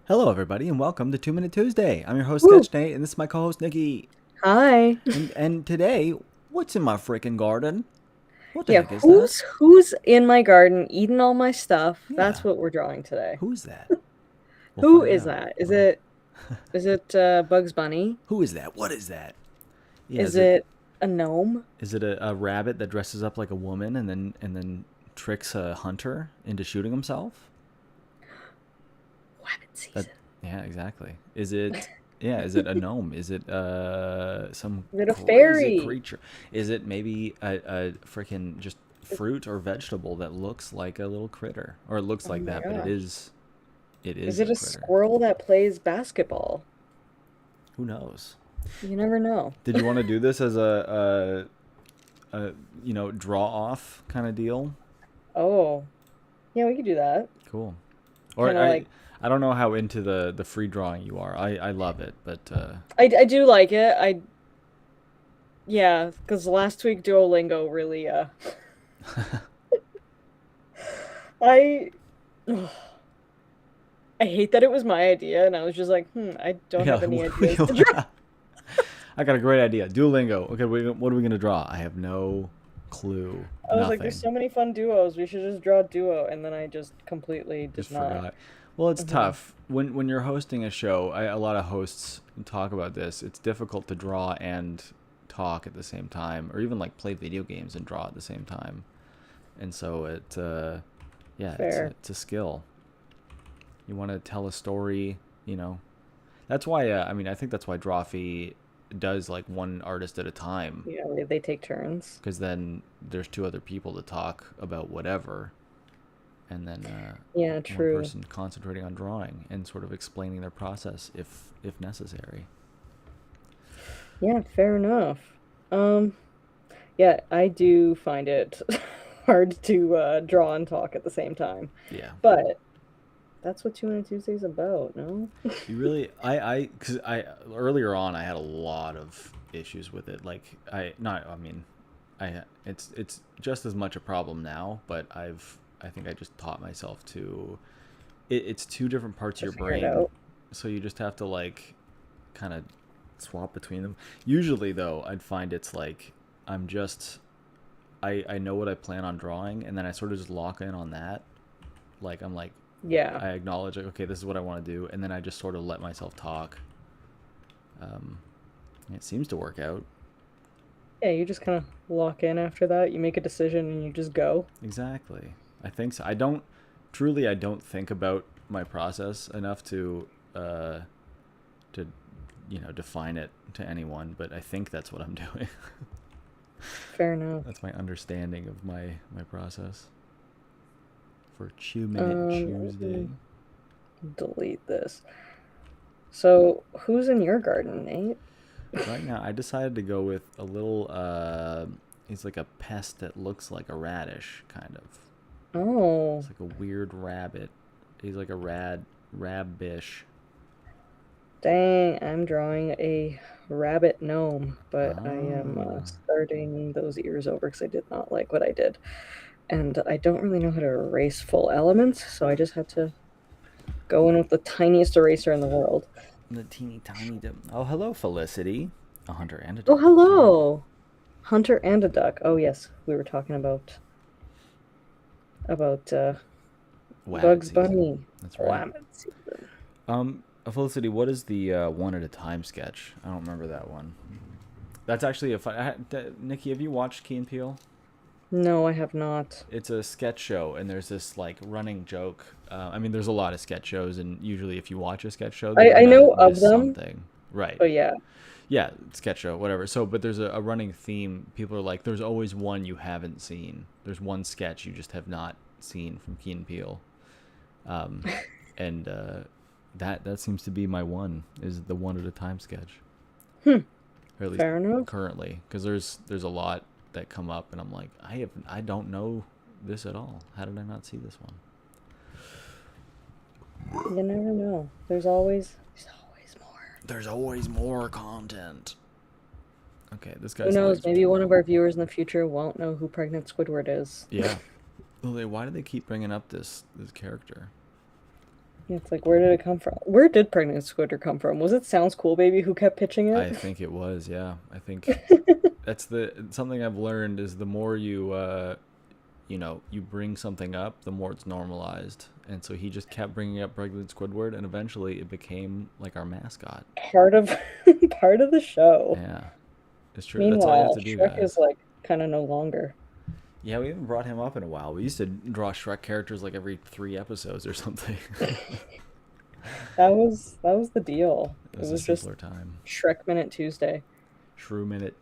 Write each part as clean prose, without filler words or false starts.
Hello, everybody, and welcome to 2 Minute Tuesday. I'm your host, Woo. Sketchnate, and this is my co-host, Nikki. Hi. And today, what's in my freaking garden? What the Yeah, heck is that? who's in my garden eating all my stuff? That's Yeah, what we're drawing today. who is that? We'll Who find is out. that? Is Well, it Bugs Bunny? who is that? What is that? Yeah, Is it a gnome? is it a rabbit that dresses up like a woman and then tricks a hunter into shooting himself? Rabbit That season. yeah, exactly. Is it a gnome? Is it some Is it a crazy fairy? creature? Is it maybe a freaking just fruit or vegetable that looks like a little critter? Or it looks Oh like my that, but it gosh. is it Is is it a a critter. squirrel that plays basketball? Who knows? You never know. Did you want to do this as a draw off kind of deal? Oh, yeah, we could do that. Cool. Or Kind of like I don't know how into the free drawing you are. I love it, but I do like it. Yeah, because last week Duolingo really I I hate that it was my idea, and I was just like, I don't yeah. have any ideas to draw. I got a great idea. Duolingo. Okay, what are we gonna draw? I have no clue. I was like, there's Nothing. so many fun duos. We should just draw a duo, and then I just completely Just did not. forgot. Well, it's Hmm. tough when you're hosting a show. A lot of hosts talk about this. It's difficult to draw and talk at the same time, or even like play video games and draw at the same time. And so yeah, Fair. it's a skill. You want to tell a story, you know. That's why. I mean, I think that's why Drawfee does like one artist at a time, Yeah, they take turns. because then there's two other people to talk about whatever, and then Yeah, one true. person concentrating on drawing and sort of explaining their process if necessary. Yeah, fair enough. Um, yeah, I do find it hard to draw and talk at the same time, Yeah, but that's what 2 Minute Tuesday's about, no? you really because I earlier on I had a lot of issues with it. Like I mean it's just as much a problem now, but I think I just taught myself to it's two different parts of To your figure it brain, out. so you just have to like kind of swap between them. Usually though, I'd find it's like I'm just I know what I plan on drawing, and then I sort of just lock in on that. Like I'm like Yeah. I acknowledge like, okay, this is what I want to do, and then I just sort of let myself talk. Um, it seems to work out. Yeah, you just kind of lock in after that. You make a decision and you just go. Exactly. I think so. I don't think about my process enough uh, to define it to anyone, but I think that's what I'm doing. Fair enough. That's my understanding of my process for 2 Minute Let Tuesday. me delete this. So, who's in your garden, Nate? Right now, I decided to go with a little. He's like a pest that looks like a radish, kind of. Oh, It's like a weird rabbit. He's like a rabbish. dang, I'm drawing a rabbit gnome, but I am Ah, starting those ears over because I did not like what I did. And I don't really know how to erase full elements, so I just had to go in with the tiniest eraser in the world. the teeny tiny. Oh, hello, Felicity. A hunter and a Oh, duck. Cool. hello! Hunter and a duck. Oh, yes, we were talking about Wabbit Bugs season. Bunny. That's right. Lemon season. Felicity, what is the one at a time sketch? I don't remember that one. That's actually a fun. Nikki, have you watched Key and Peele? No, I have not. It's a sketch show, and there's this like running joke. I mean, there's a lot of sketch shows, and usually if you watch a sketch show, you're I gonna know of miss them, something. Right. but yeah. Yeah, sketch show, whatever. So, but there's a running theme. People are like, there's always one you haven't seen. There's one sketch you just have not seen from Key and Peele. Um, and that seems to be my one, is the one at a time sketch, Hmm, or at least fair enough. currently, because there's a lot that come up, and I'm like, I don't know this at all. How did I not see this one? You never know. There's always more. There's always more content. Okay, this Who guy's knows? legs. Maybe one of our viewers in the future won't know who Pregnant Squidward is. Yeah. Well, why do they keep bringing up this character? It's like, where did it come from? Where did Pregnant Squidward come from? Was it Sounds Cool Baby who kept pitching it? I think it was, yeah. I think that's something I've learned is the more you you bring something up, the more it's normalized. And so he just kept bringing up Pregnant Squidward, and eventually it became like our mascot. Part of part of the show. Yeah, it's true. That's all you have Meanwhile, to do, Shrek is guys. like kind of no longer. Yeah, we haven't brought him up in a while. We used to draw Shrek characters like every 3 episodes or something. That was the deal. It It was a was just simpler time. Shrek Minute Tuesday. Shrew Minute,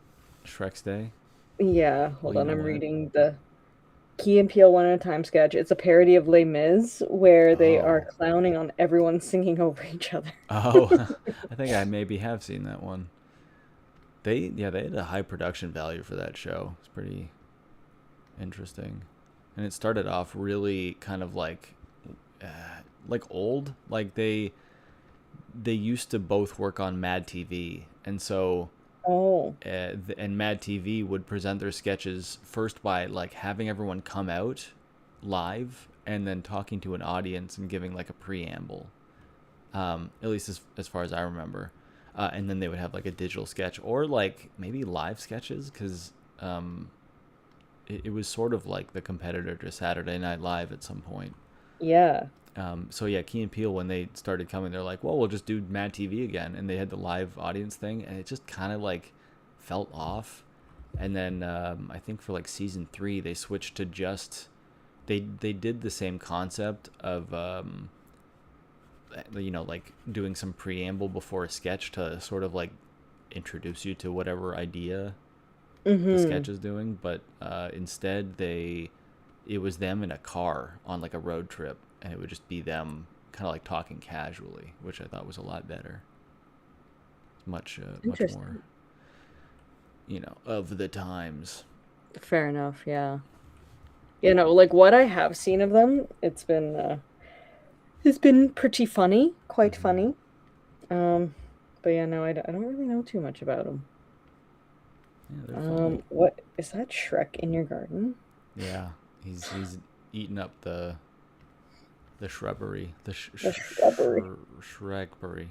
Shrek's Day. Yeah, Well, hold you on, know I'm what? reading the Key and Peele One at a Time sketch. It's a parody of Les Mis where they are Oh. clowning on everyone singing over each other. Oh, I think I maybe have seen that one. They had a high production value for that show. It's pretty interesting, and it started off really kind of uh, like old. Like they used to both work on Mad TV, and so Oh, and Mad TV would present their sketches first by like having everyone come out live and then talking to an audience and giving like a preamble. At least as far as I remember. And then they would have like a digital sketch or like maybe live sketches because it was sort of like the competitor to Saturday Night Live at some point. yeah. So yeah, Key and Peele when they started coming, they're like, well, we'll just do Mad TV again, and they had the live audience thing, and it just kind of like felt off. And then I think for like season 3, they switched to just they did the same concept of like doing some preamble before a sketch to sort of like introduce you to whatever idea the Mm-hmm. sketch is doing, but instead it was them in a car on like a road trip, and it would just be them kind of like talking casually, which I thought was a lot better. It's much more Interesting. of the times. Fair enough, yeah. Like what I have seen of them, it's been pretty funny, quite Hmm. funny. Um, but yeah, no, I don't really know too much about them. Yeah, they're funny. What is that Shrek in your garden? Yeah, he's eating up the shrubbery, the The shrubbery. shragberry.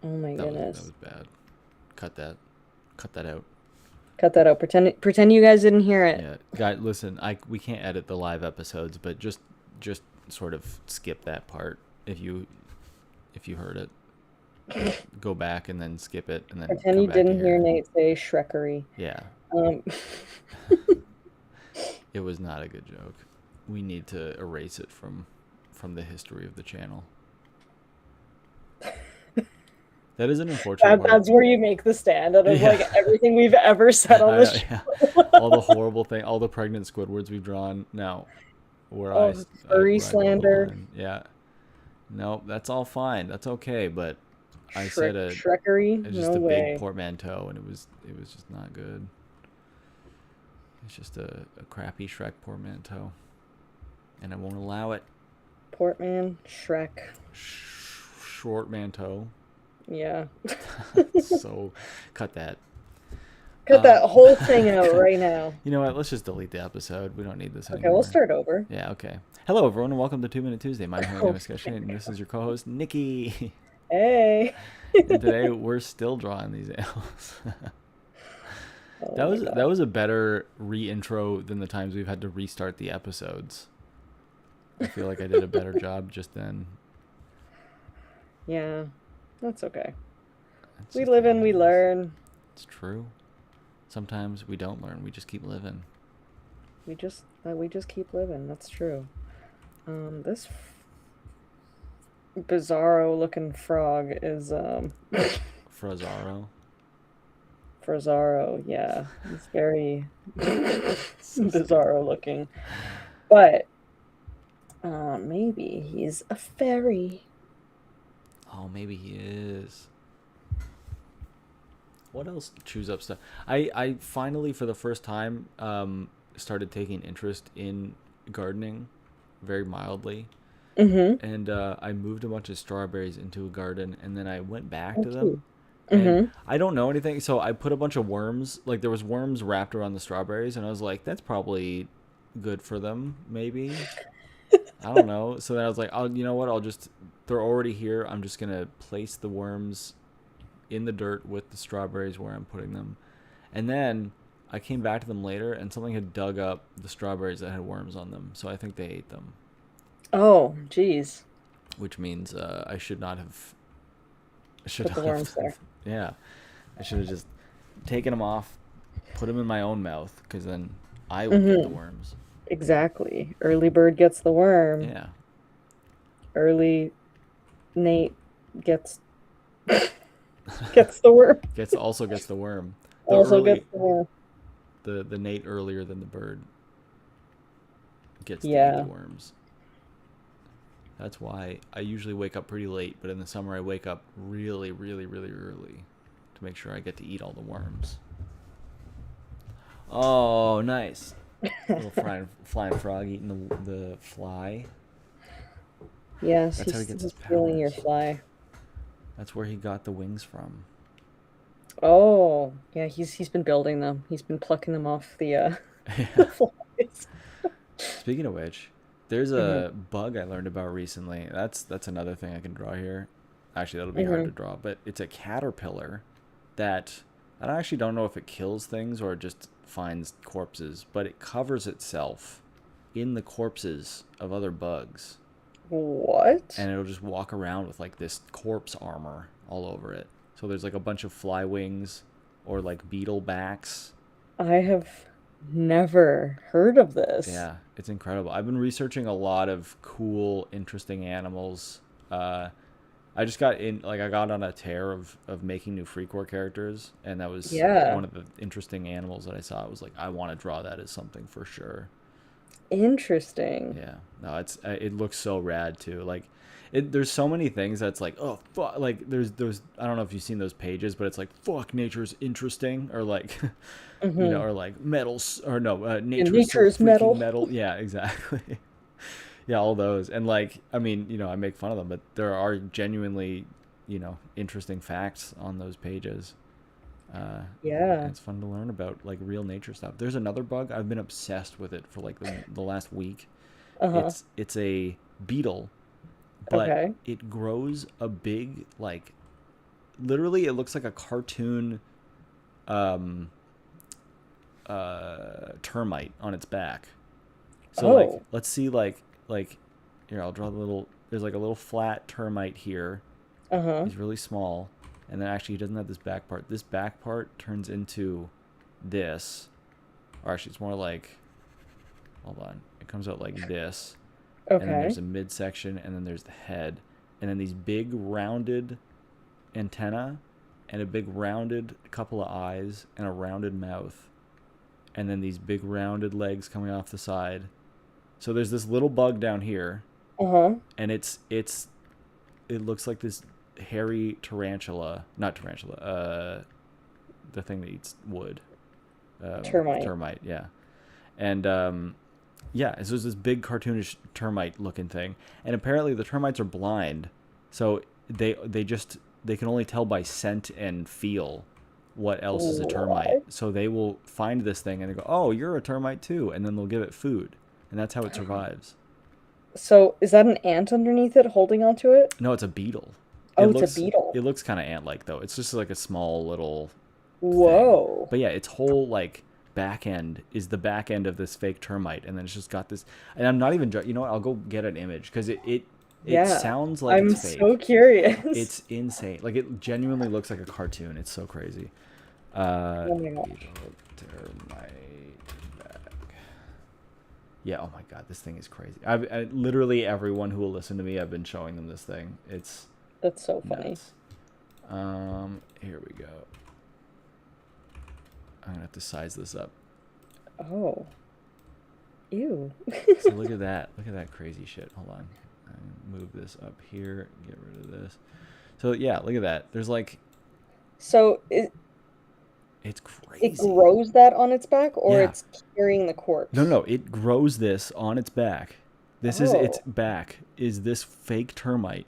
Oh my That was goodness. bad. Cut that. Cut that out. Cut that out. Pretend you guys didn't hear it. Yeah, guy, listen, we can't edit the live episodes, but just sort of skip that part if you heard it. Go back and then skip it and then Pretend come you back didn't hear here. Nate say Shrekery. Yeah, Um, it was not a good joke. We need to erase it from the history of the channel. That is an unfortunate one. that's where you make the stand out of Yeah. like everything we've ever said on this Yeah. show. All the horrible thing, all the pregnant Squidwards we've drawn. No, Oh, furry where I draw the slander, line. Yeah. No, that's all fine. That's okay. But I said Shrekery. it's No just a big way. portmanteau, and it was just not good. It's just a crappy Shrek portmanteau, and I won't allow it. Portman, Shrek. Short manteau. Yeah. So, cut that. Cut Um, that whole thing out right now. you know what? Let's just delete the episode. We don't need this Okay, we'll anymore. start over. Yeah, okay. Hello, everyone, and welcome to 2 Minute Tuesday. My name is Okay. Sketchnate, and this is your co-host, Nikki. Hey. And today we're still drawing these animals. Oh that my was god. that was a better re-intro than the times we've had to restart the episodes. I feel like I did a better job just then. Yeah, that's okay. It's We just live how and we it is. learn. It's true. Sometimes we don't learn. We just keep living. We just keep living. That's true. This bizarro looking frog is Frazzaro. Frazzaro. Yeah, it's very So stupid. bizarro looking. But maybe he's a fairy. Oh, maybe he is. What else chews up stuff? I finally, for the first time, started taking interest in gardening very mildly. Mm-hmm. And I moved a bunch of strawberries into a garden, and then I went back Oh, to cute. them. And Mm-hmm. I don't know anything, so I put a bunch of worms. Like there was worms wrapped around the strawberries, and I was like, "That's probably good for them, maybe." I don't know. So then I was like, oh, you know what? They're already here. I'm just gonna place the worms in the dirt with the strawberries where I'm putting them. And then I came back to them later, and something had dug up the strawberries that had worms on them. So I think they ate them, Oh, geez. which means I should not have. I should Put the not have. worms there. Yeah, I should have just taken them off, put them in my own mouth, because then I would get the Hmm. worms. Exactly. Early bird gets the worm. Yeah, Early Nate gets gets the worm. gets the worm. The Also gets early the worm. the Nate earlier than the bird gets to eat the Yeah. worms. That's why I usually wake up pretty late, but in the summer I wake up really, really, really early to make sure I get to eat all the worms. Oh, nice. Little flying frog eating the fly. Yes, That's how he gets his he's stealing your powers. fly. That's where he got the wings from. Oh, yeah, he's been building them. He's been plucking them off the Yeah. flies. Speaking of which, there's Hmm. a bug I learned about recently. That's another thing I can draw here. Actually, that'll be hard to Hmm. draw, but it's a caterpillar that I actually don't know if it kills things or just finds corpses, but it covers itself in the corpses of other bugs, What? and it'll just walk around with like this corpse armor all over it. So there's like a bunch of fly wings or like beetle backs. I have never heard of this. Yeah, it's incredible. I've been researching a lot of cool, interesting animals. Uh, I just got in, like, I got on a tear of making new Freecore characters, and that was Yeah. one of the interesting animals that I saw. I was like, I want to draw that as something for sure. Interesting. Yeah, no, it looks so rad too. Like, there's so many things that's like, oh, fuck, like there's I don't know if you've seen those pages, but it's like, fuck, nature's interesting, or like, Hmm. or like metals, or no, And nature is so nature's freaking metal. metal. Yeah, exactly. Yeah, all those, and like, I mean, I make fun of them, but there are genuinely, interesting facts on those pages. And Yeah. it's fun to learn about like real nature stuff. There's another bug. I've been obsessed with it for like the last week. Uh-huh. It's a beetle, but Okay. it grows a big, like, literally it looks like a cartoon um termite on its back. So like, Oh. let's see, like here, I'll draw the little, there's like a little flat termite here. Uh-huh. He's really small, and then actually he doesn't have this back part. This back part turns into this, or actually it's more like, hold on, it comes out like this, and then Okay. there's a midsection, and then there's the head, and then these big rounded antenna, and a big rounded couple of eyes, and a rounded mouth, and then these big rounded legs coming off the side. So there's this little bug down here, Uh-huh. and it looks like this hairy tarantula, not tarantula, the thing that eats wood, Termite. termite, yeah. And yeah, so there's this big cartoonish termite looking thing, and apparently the termites are blind, so they can only tell by scent and feel what else is a termite. What? So they will find this thing and they go, "Oh, you're a termite too," and then they'll give it food, and that's how it survives. So is that an ant underneath it holding onto it? No, it's a beetle. It Oh, it's a looks beetle. it looks kind of ant-like though. It's just like a small little thing. Whoa. But yeah, its whole like back end is the back end of this fake termite, and then it's just got this. And I'm not even. You know what? I'll go get an image because it Yeah. sounds like I'm it's so fake. curious. It's insane. Like, it genuinely looks like a cartoon. It's so crazy. Oh my gosh. Beetle termite back. Yeah. Oh my god, this thing is crazy. Literally everyone who will listen to me, I've been showing them this thing. It's That's so funny. nuts. Here we go. I'm gonna have to size this up. Oh. Ew. So look at that. Look at that crazy shit. Hold on. Move this up here. Get rid of this. So yeah, look at that. There's like, So it's it crazy. grows that on its back, or Yeah. it's carrying the No, corpse? no, it grows this on its back. This is its Oh. back. Is this fake termite?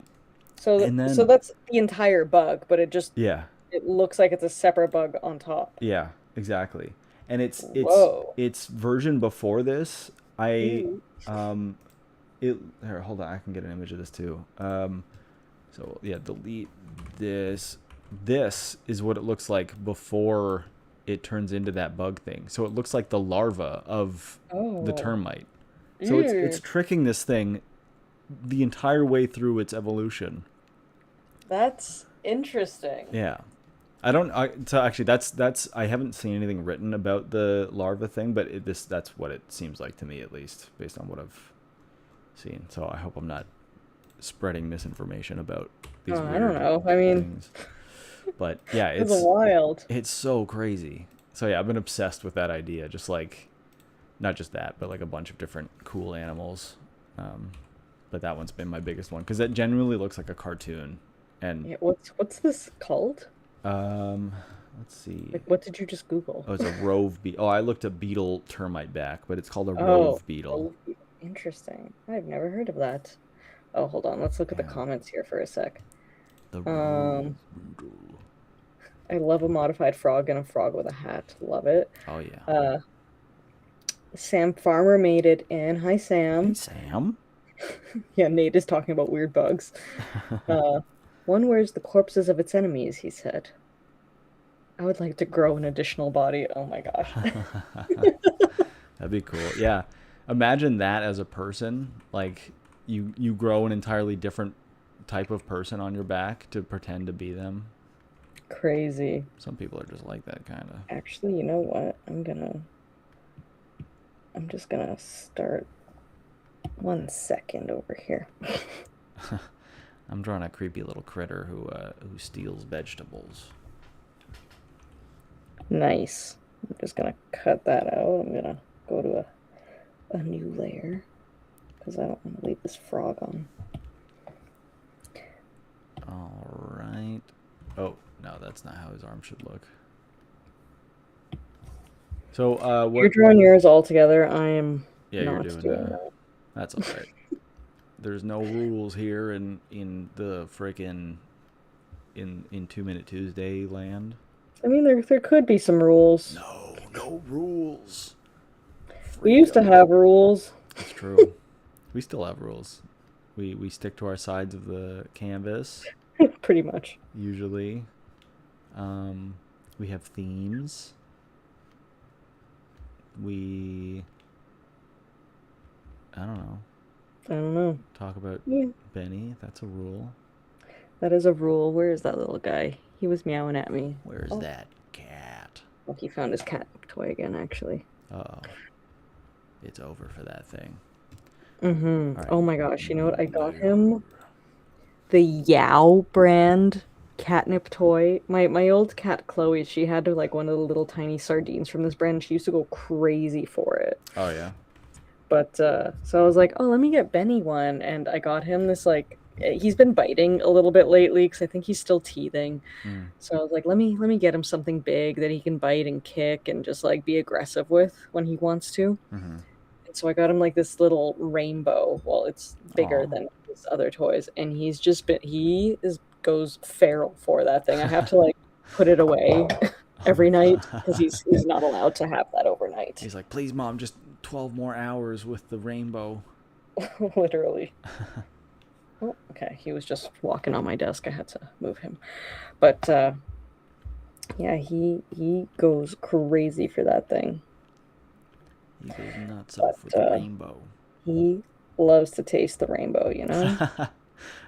So And so then that's the entire bug, but yeah, it looks like it's a separate bug on top. yeah, exactly. And Whoa. its version before this, I Ew. um Here, hold on, I can get an image of this too. So yeah, delete this. This is what it looks like before it turns into that bug thing. So it looks like the larva of the Oh. termite. So it's Ew. tricking this thing the entire way through its evolution. That's interesting. Yeah. I don't. So actually, that's. I haven't seen anything written about the larva thing, but that's what it seems like to me, at least based on what I've seen. So I hope I'm not spreading misinformation about these Oh, I don't weird know. I mean, things. But yeah, it's wild. it's so crazy. So yeah, I've been obsessed with that idea. Just like not just that, but like a bunch of different cool animals. Um, but that one's been my biggest one because it genuinely looks like a cartoon. And Yeah, what's this called? um, let's see. Like, what did you just Google? Oh, it's a rove beetle. Oh, I looked at beetle termite back, but it's called a Oh, rove beetle. oh, interesting. I've never heard of that. Oh, hold on. Let's look at the Yeah, comments here for a sec. the rove Um, beetle. I love a modified frog and a frog with a hat. Love it. Oh yeah. Uh, Sam Farmer made it in. Hi, Hey Sam. Sam. Yeah, Nate is talking about weird bugs. Uh, one wears the corpses of its enemies, he said. I would like to grow an additional body. Oh my gosh. That'd be cool. Yeah. Imagine that as a person. Like you grow an entirely different type of person on your back to pretend to be them. Crazy. Some people are just like that kind of. Actually, you know what? I'm just gonna start 1 second over here. I'm drawing a creepy little critter who steals vegetables. Nice. I'm just gonna cut that out. I'm gonna go to a new layer because I don't want to leave this frog on. All right. Oh no, that's not how his arm should look. So You're what? drawing yours all together. I am Yeah, you're not doing. doing that. That's all right. There's no rules here in the frickin' in 2 Minute Tuesday land. I mean, there could be some rules. No rules. We used to Freedom. have rules. It's true. We still have rules. We stick to our sides of the canvas Pretty much. usually. We have themes. We I don't know. I don't know. Talk about Yeah, Benny. That's a rule. that is a rule. Where is that little guy? He was meowing at me. Where's Oh, that cat? oh, he found his cat toy again, actually. Uh-oh. It's over for that thing. Mm-hmm. All right. Oh my gosh, you know what? I got him the Yao brand catnip toy. My old cat Chloe, she had like one of the little tiny sardines from this brand. She used to go crazy for it. Oh yeah. But so I was like, oh, let me get Benny one, and I got him this like he's been biting a little bit lately because I think he's still teething. Mm. So I was like, let me get him something big that he can bite and kick and just like be aggressive with when he wants to. Mm-hmm. And so I got him like this little rainbow. Well, it's bigger Aw. than his other toys, and he goes feral for that thing. I have to like put it away every night because he's not allowed to have that overnight. He's like, please, mom, just 12 more hours with the rainbow. Literally. Oh, okay. He was just walking on my desk. I had to move him. But yeah, he goes crazy for that thing. He goes nuts But for the rainbow. he loves to taste the rainbow, you know? I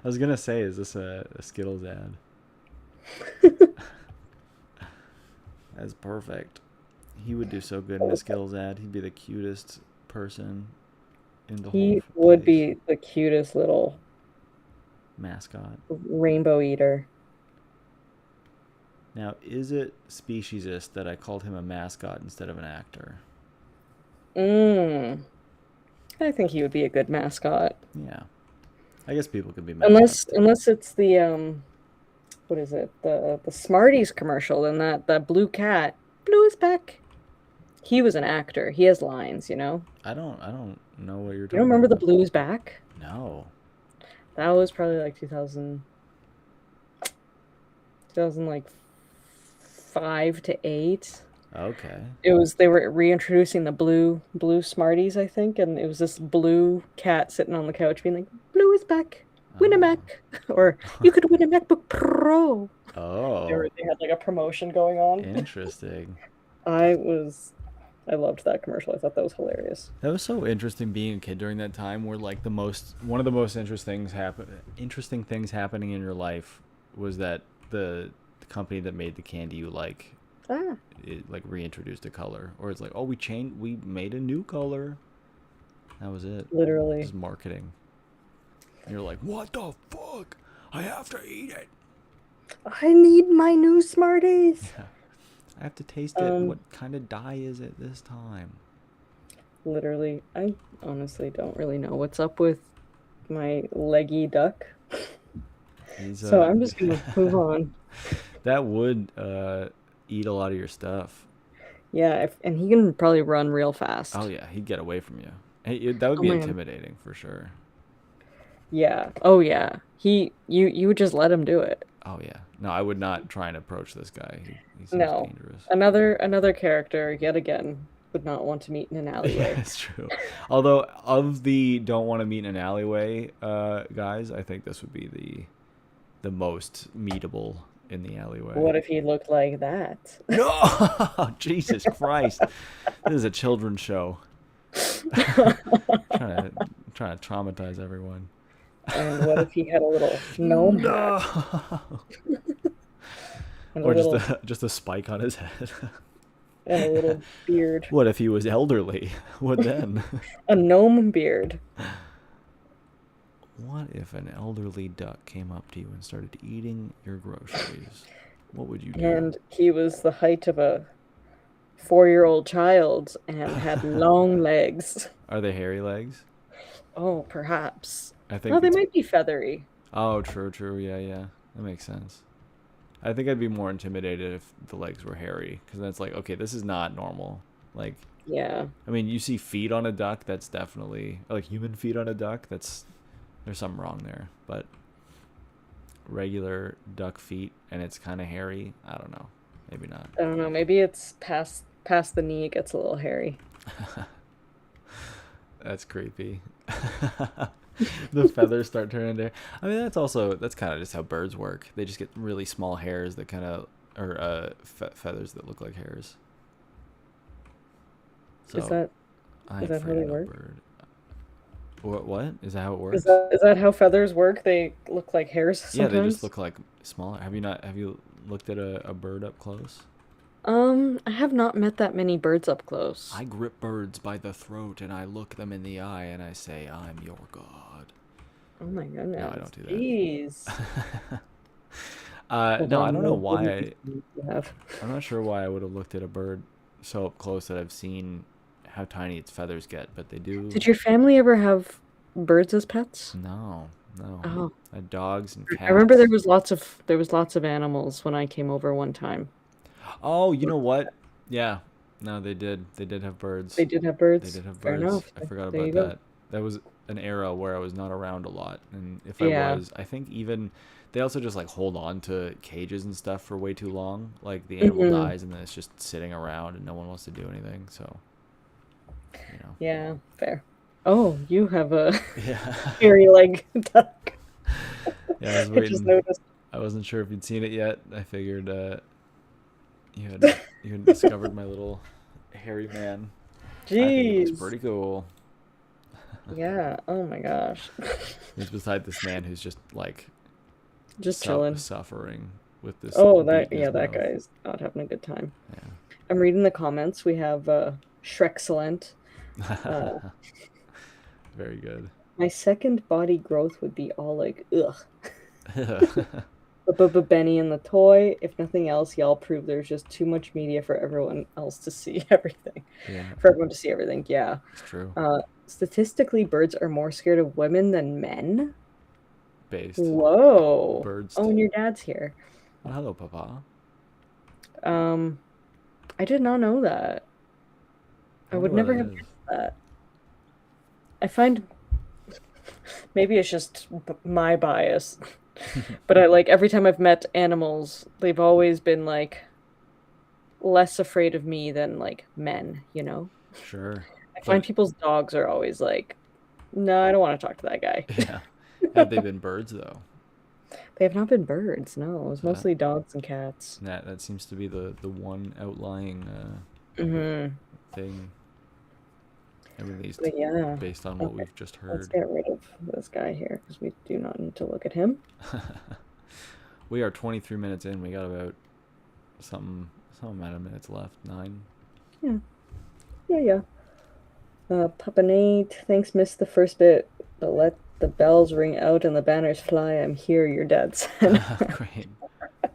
was gonna say, is this a Skittles ad? That's perfect. He would do so good in a Skittles ad. He'd be the cutest person in the whole He would place. be the cutest little Mascot. rainbow eater. Now, is it speciesist that I called him a mascot instead of an actor? Mm. I think he would be a good mascot. Yeah. I guess people could be mascots too. Unless it's the what is it? The Smarties commercial and that blue cat. Blue is back. He was an actor. He has lines, you know? I don't know what you're You talking don't remember the about. Blues back? No. That was probably like 2000 like 5 to 8. Okay. They were reintroducing the blue Smarties, I think, and it was this blue cat sitting on the couch being like, "Blue is back, win a Oh. Mac," or "You could win a MacBook Pro." Oh. They had like a promotion going on. Interesting. I was I loved that commercial. I thought that was hilarious. That was so interesting being a kid during that time where like one of the most interesting things happening in your life was that the company that made the candy you like Ah, it like reintroduced a color, or it's like, oh, we made a new color. That was it. literally. Just marketing. And you're like, what the fuck? I have to eat it. I need my new Smarties. Yeah. I have to taste it. Um, What kind of dye is it this time? Literally, I honestly don't really know what's up with my leggy duck. He's So I'm just gonna move on. that would eat a lot of your stuff. Yeah, and he can probably run real Oh fast. yeah, he'd get away from you. That would Oh be man. intimidating for sure. Yeah. Oh yeah. You would just let him do it. Oh yeah. No, I would not try and approach this guy. He seems No. dangerous. Another character yet again would not want to meet in an Yeah, alleyway. it's true. Although of the don't want to meet in an alleyway guys, I think this would be the most meetable in the alleyway. What if he looked like that? No, Jesus Christ! This is a children's show. trying to trying to traumatize everyone. And what if he had a little gnome hat No. and a Or just little a spike on his head. beard? What if he was elderly? What then? A gnome beard. What if an elderly duck came up to you and started eating your groceries? What would you do? And he was the height of a 4-year-old child and had long legs. Are they hairy legs? Oh, perhaps. I Oh, think they it's. might be feathery. Oh, true, true. Yeah, yeah. That makes sense. I think I'd be more intimidated if the legs were hairy, because that's like, okay, this is not normal. Like, Yeah. I mean, you see feet on a duck, that's definitely like human feet on a duck. There's something wrong there. But regular duck feet and it's kind of hairy. I don't know. Maybe not. I don't know. Maybe it's past the knee. It gets a little hairy. That's creepy. The feathers start turning there. I mean, that's kind of just how birds work. They just get really small hairs that kind of or feathers that look like hairs. Is So that I is ain't that how afraid they of no work? bird. What? Is that how it Is works? that how feathers work? They look like hairs Yeah, they just sometimes. look like smaller. Have you looked at a bird up close? I have not met that many birds up close. I grip birds by the throat and I look them in the eye and I say, "I'm your god." Oh my No, I goodness. don't do Jeez. that. Hold No, I on, don't know what why. movies do you have? I'm not sure why I would have looked at a bird so up close that I've seen how tiny its feathers get, but they do. Did your family ever have birds as pets? No, no. Oh, Dogs and I remember cats. there was lots of animals when I came over one time. Oh, you know what? Yeah. No, they did. They did have They birds. did have They birds. did have Fair birds. enough. I forgot There about you go. that. That was an era where I was not around a lot, and if I Yeah. was, I think even they also just like hold on to cages and stuff for way too long. Like the animal Hmm. dies and then it's just sitting around and no one wants to do anything. So, you know. Yeah, fair. Oh, you have a Yeah. hairy leg duck. Yeah, I was I just waiting. noticed. I wasn't sure if you'd seen it yet. I figured you had discovered my little hairy man. I think he looks Jeez. pretty cool. Yeah. Oh my gosh. He's beside this man who's just like Just chilling. suffering with this Oh, beat in his that mouth. guy's not having a good time. Yeah. I'm reading the comments. We have Shrexcellent. Uh, Very good. my second body growth would be all like, ugh. Benny and the toy. If nothing else, y'all prove there's just too much media for everyone else to see everything. Yeah, For everyone to see everything. Yeah. it's true. Statistically, birds are more scared of women than men. Based. Whoa. Birds. Oh, and your dad's here. Oh, hello, Papa. Um, I did not know that. I I wonder would what never that have is. guessed that. I find maybe it's just my bias, but I like every time I've met animals, they've always been like less afraid of me than like men, you know? Sure. I find But people's dogs are always like, no, I don't want to talk to that guy. yeah. Have they been birds though? They have not been birds, no. It was So that mostly dogs and cats. that seems to be the one outlying Hmm. thing, at least But yeah. based on what Okay. we've just Let's heard. get rid of this guy here because we do not need to look at him. We are 23 minutes in. We got about some amount of minutes left. 9. Yeah. Yeah, yeah. Papa Nate, thanks, missed the first bit, but let the bells ring out and the banners fly. I'm here, your dad said. Great.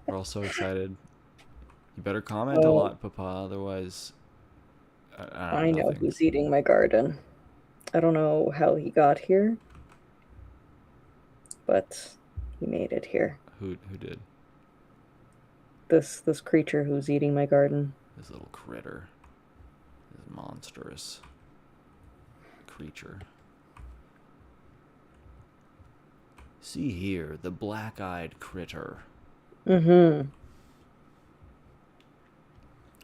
We're all so excited. You better comment a Oh, lot, Papa. Otherwise, I I don't know nothing. who's eating my garden. I don't know how he got here, but he made it here. Who did? This creature who's eating my garden. This little critter. This monstrous creature. See here, the black-eyed critter. Mm-hmm.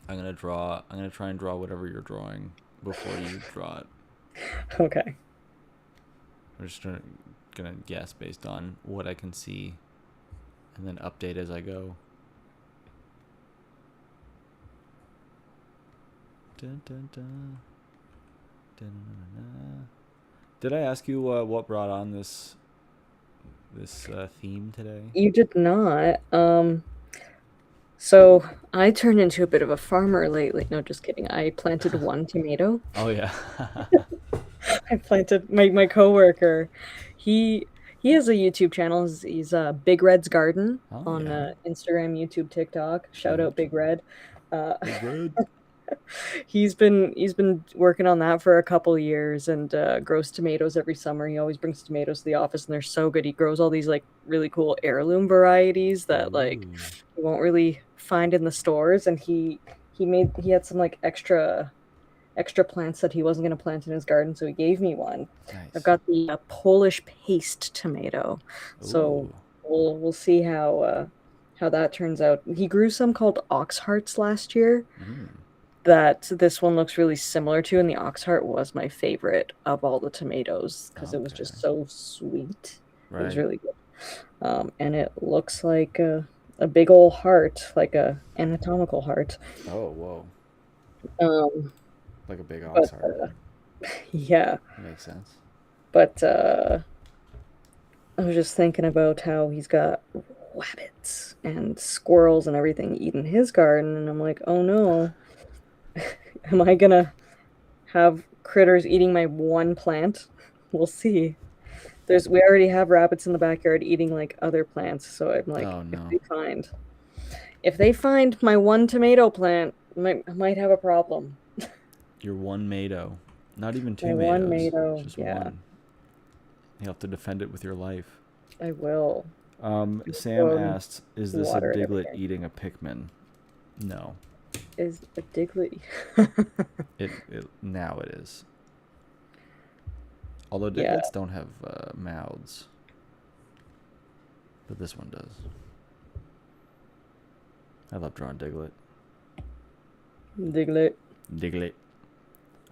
I'm gonna try and draw whatever you're drawing before you draw it. Okay. I'm just gonna guess based on what I can see, and then update as I go. Dun, dun, dun. Dun, dun, dun, dun. Did I ask you what brought on this theme today? You did not. So I turned into a bit of a farmer lately. No, just kidding. I planted one tomato. Oh yeah. I planted my coworker. He he has a YouTube channel. He's Big Red's Garden Oh on yeah. Instagram, YouTube, TikTok. Shout out Cute. Big Red. Uh, Big red. he's been working on that for a couple years and grows tomatoes every summer. He always brings tomatoes to the office, and they're so good. He grows all these like really cool heirloom varieties that like Ooh. you won't really find in the stores. And he had some like extra plants that he wasn't going to plant in his garden, so he gave me one. I've Nice. got the Polish paste tomato, so Ooh. we'll see how that turns out. He grew some called ox hearts last year Mm. that this one looks really similar to, and the ox heart was my favorite of all the tomatoes because it was Okay. just so sweet. It was Right. really good, and it looks like a big old heart, like a anatomical heart. Oh whoa. Um, Like a big ox but heart. yeah, That makes sense. but I was just thinking about how he's got rabbits and squirrels and everything eating his garden, and I'm like, oh no, am I gonna have critters eating my one plant? We'll see. We already have rabbits in the backyard eating like other plants, so I'm like, Oh if no. they find my one tomato plant, I might have a problem. You're one Mado. Not even My two one Mados. tomato, Just yeah, one. You have to defend it with your life. I will. Sam Um, asked, "Is this a water it every Diglett day. eating a Pikmin?" No. Is a Diglett? It now it is. Although Yeah, Digletts don't have mouths, but this one does. I love drawing Diglett. Diglett. Diglett.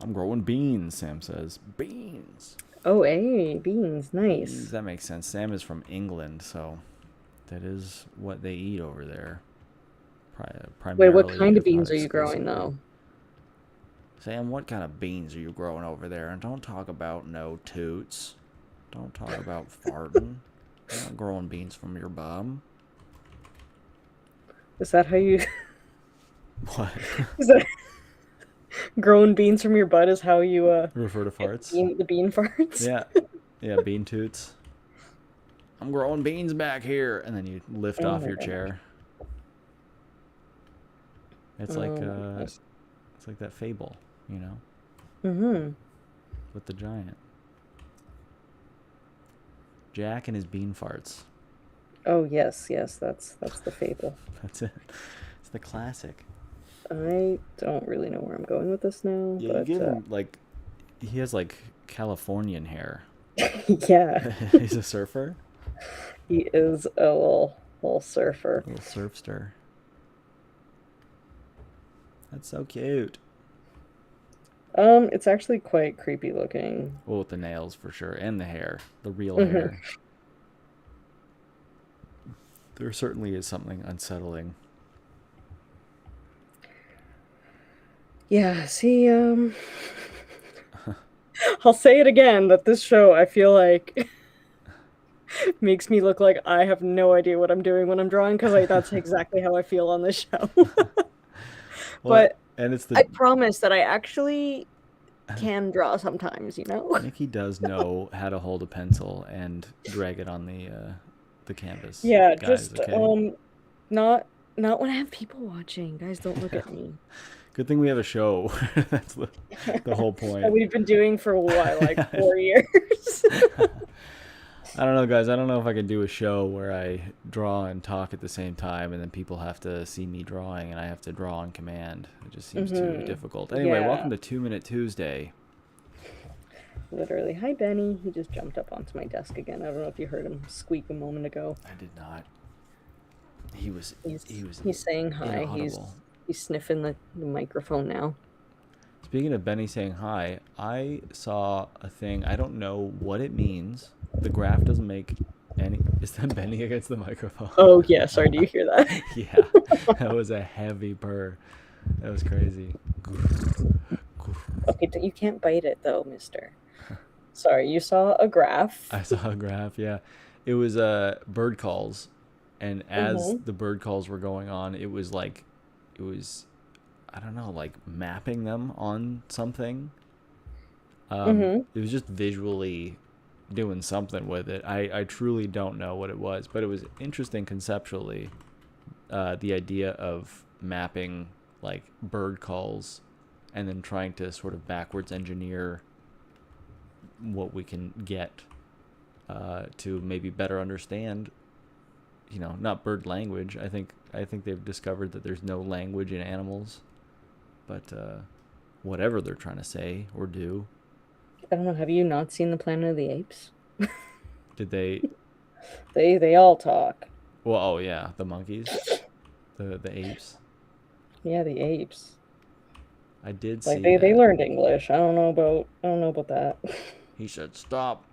I'm growing beans, Sam says. Beans. Oh, hey, beans, Beans. nice. That makes sense. Sam is from England, so that is what they eat over there. Wait, what Primarily, kind of if not beans are you growing exclusively. though? Sam, what kind of beans are you growing over there? And don't talk about no toots. Don't talk about farting. You're not growing beans from your bum. Is that how you? What? Is that growing beans from your butt? Is how you Refer to get farts? the bean farts? Yeah. Yeah, bean toots. I'm growing beans back here. And then you lift Oh off my your goodness. chair. It's like Oh my goodness. it's like that fable, you know, Mm-hmm. with the giant. Jack and his bean farts. Oh yes, yes, that's the fable. That's it. It's the classic. I don't really know where I'm going with this now, Yeah, you but give him like he has like Californian hair. yeah, He's a surfer, he is a little surfer. a little surfster. That's so cute. It's actually quite creepy looking. Well, with the nails for sure, and the hair, the real Hmm. hair. There certainly is something unsettling. Yeah, see, I'll say it again that this show, I feel like, makes me look like I have no idea what I'm doing when I'm drawing because that's exactly how I feel on this show. Well, But and it's the I promise that I actually can draw sometimes, you know? Nikki does know how to hold a pencil and drag it on the canvas, Yeah, guys. just Okay. not not when I have people watching. Guys, don't look at me. Good thing we have a show. That's the whole That point. we've been doing for what, like 4 years? I don't know, guys. I don't know if I can do a show where I draw and talk at the same time, and then people have to see me drawing, and I have to draw on command. It just seems too Hmm. difficult. Anyway, welcome Yeah, to 2 Minute Tuesday. literally. Hi, Benny. He just jumped up onto my desk again. I don't know if you heard him squeak a moment ago. I did not. He was he He's was he's saying hi. inaudible. He's sniffing the microphone now. Speaking of Benny saying hi, I saw a thing. I don't know what it means. The graph doesn't make any. Is that Benny against the microphone? Oh yeah, sorry. Do you hear that? Yeah, that was a heavy purr. That was crazy. Okay, you can't bite it though, Mister. Sorry, you saw a graph. I saw a graph. Yeah, it was bird calls, and as Mm-hmm. the bird calls were going on, it was like, it was, I don't know, like mapping them on something. Mm-hmm. It was just visually doing something with it. I truly don't know what it was, but it was interesting conceptually. The idea of mapping like bird calls and then trying to sort of backwards engineer what we can get to maybe better understand, not bird language. I think they've discovered that there's no language in animals, but whatever they're trying to say or do. I don't know. Have you not seen the Planet of the Apes? Did they? They all talk. Well, oh yeah, the monkeys, the apes. Yeah, the apes. I did Like see they that. learned English. I don't know about that. He said, "Stop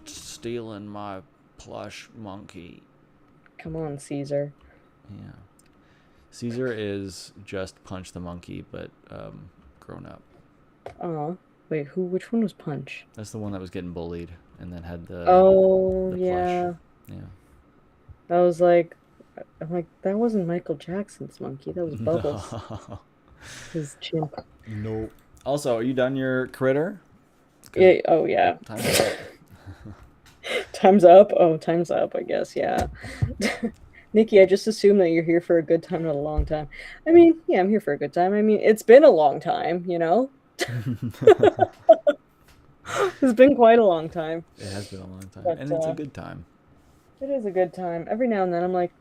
stealing my plush monkey." Come on, Caesar. Yeah, Caesar is just Punch the monkey, but grown up. Aw. Wait, which one was Punch? That's the one that was getting bullied and then had the Oh the plush. yeah. Yeah. That was like I'm like, that wasn't Michael Jackson's monkey, that was Bubbles. No. His chimp. Nope. Also, are you done your critter? Because Yeah, oh yeah. time's up. Time's up. Oh, time's up, I guess, yeah. Nikki, I just assume that you're here for a good time, not a long time. I mean, yeah, I'm here for a good time. I mean, it's been a long time, you know? It's been quite a long time. It has been a long time, But and it's a good time. it is a good time. Every now and then I'm like,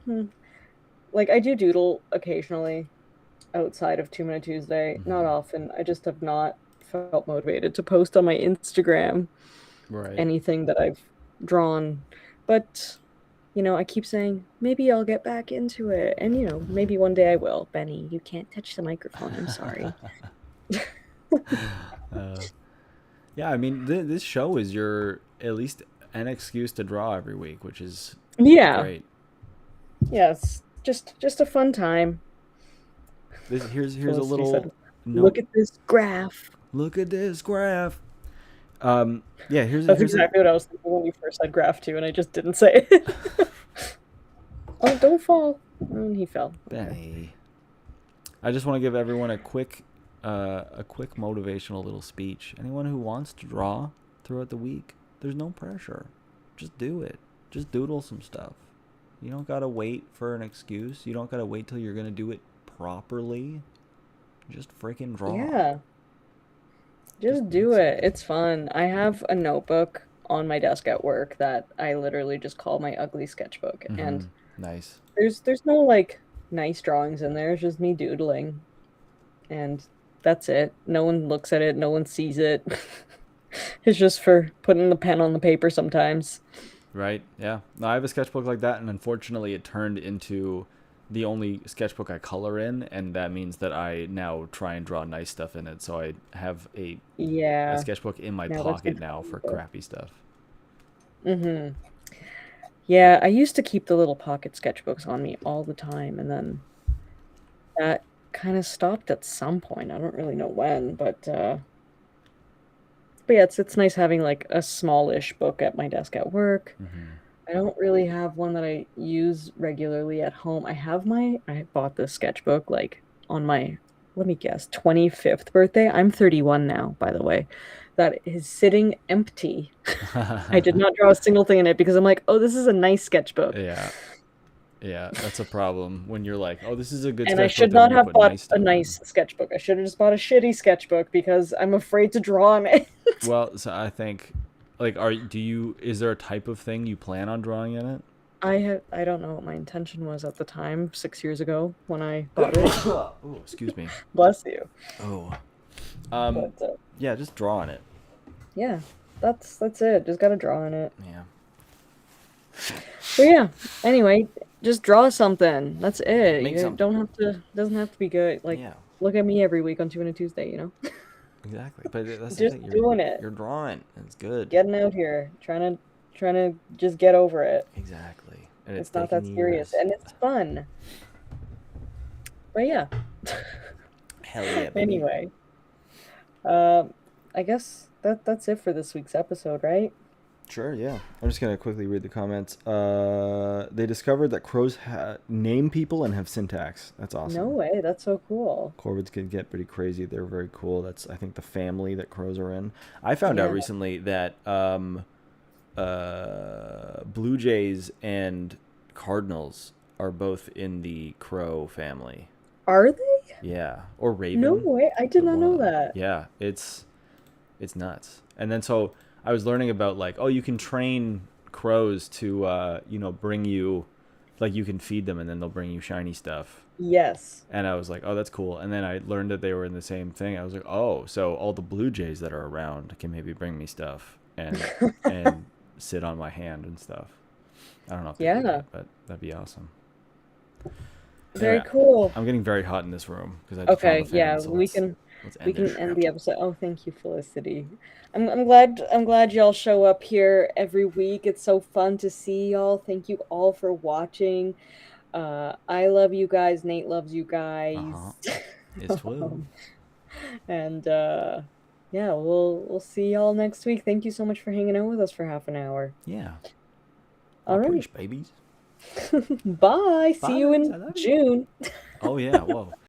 Like I do doodle occasionally outside of 2 Minute Tuesday. Not Hmm. often. I just have not felt motivated to post on my Instagram Right. anything that I've drawn. But, I keep saying, maybe I'll get back into it. And, maybe one day I will. Benny, you can't touch the microphone. I'm sorry. uh, yeah, I mean, this show is your at least an excuse to draw every week, which is Yeah. great. Yes. Just a fun time. Here's a Felicity said, little look note. at this graph. Look at this graph. Yeah, That's here's a exactly what I was thinking when we first said graph too, and I just didn't say it. Oh, don't fall. And he fell. Okay. Benny. I just want to give everyone a quick motivational little speech. Anyone who wants to draw throughout the week, there's no pressure. Just do it. Just doodle some stuff. You don't gotta wait for an excuse. You don't gotta wait till you're gonna do it properly. Just freaking draw. Yeah. Just Just make do it. something. It's fun. I have a notebook on my desk at work that I literally just call my ugly sketchbook. Mm-hmm. And Nice. there's no like nice drawings in there. It's just me doodling. And that's it. No one looks at it, no one sees it. It's just for putting the pen on the paper sometimes. Right? Yeah. No, I have a sketchbook like that, and unfortunately, it turned into the only sketchbook I color in, and that means that I now try and draw nice stuff in it. So I have a Yeah. sketchbook in my No, that's pocket now for good. crappy stuff. Mm-hmm. Yeah, I used to keep the little pocket sketchbooks on me all the time, and then that kind of stopped at some point. I don't really know when, but yeah, it's nice having like a smallish book at my desk at work. Hmm. I don't really have one that I use regularly at home. I bought this sketchbook like on my, let me guess, 25th birthday. I'm 31 now, by the way. That is sitting empty. I did not draw a single thing in it because I'm like, oh, this is a nice sketchbook. Yeah, yeah, that's a problem when you're like, oh, this is a good And I sketchbook, should then when not you have put bought nice a stuff in. nice sketchbook. I should have just bought a shitty sketchbook because I'm afraid to draw on it. Well, so I think, like, is there a type of thing you plan on drawing in it? I don't know what my intention was at the time, 6 years ago when I bought it. Oh, excuse me. Bless you. Oh, um, But yeah, just draw on it. yeah, that's it. Just gotta draw on it. Yeah. But yeah, anyway, just draw something. That's it. Make You don't something. have to. Doesn't have to be good. Like, Yeah, look at me every week on Tuna Tuesday. exactly. But that's the Just thing. doing it, You're drawing. It's good. getting out here, trying to just get over it. Exactly. And it's It's not taking that serious, years. and it's fun. But yeah. Hell yeah, baby. Anyway, um, I guess that's it for this week's episode, right? Sure, yeah. I'm just gonna quickly read the comments. They discovered that crows name people and have syntax. That's No awesome. way. That's so cool. Corvids can get pretty crazy. They're very cool. That's, I think, the family that crows are in. I found out Yeah. recently that blue jays and cardinals are both in the crow family. Are they? Yeah, or No raven, way. I did but not one of know them. that. Yeah, it's nuts. And then so I was learning about like, oh, you can train crows to bring you, like, you can feed them and then they'll bring you shiny stuff. Yes. And I was like, oh, that's cool. And then I learned that they were in the same thing. I was like, oh, so all the blue jays that are around can maybe bring me stuff and sit on my hand and stuff. I don't know if they do Yeah. that, but that'd be awesome. Very Anyway, cool. I'm getting very hot in this room because I just found the Okay, fan. yeah, So let's we end this can end shit. the episode. Oh, thank you, Felicity. I'm glad y'all show up here every week. It's so fun to see y'all. Thank you all for watching. I love you guys. Nate loves you Uh huh. guys. It's true. Um, and yeah, we'll see y'all next week. Thank you so much for hanging out with us for half an hour. Yeah. All Well, right. preach, babies. Bye. See you Bye. I in love you. June. Oh yeah. Whoa.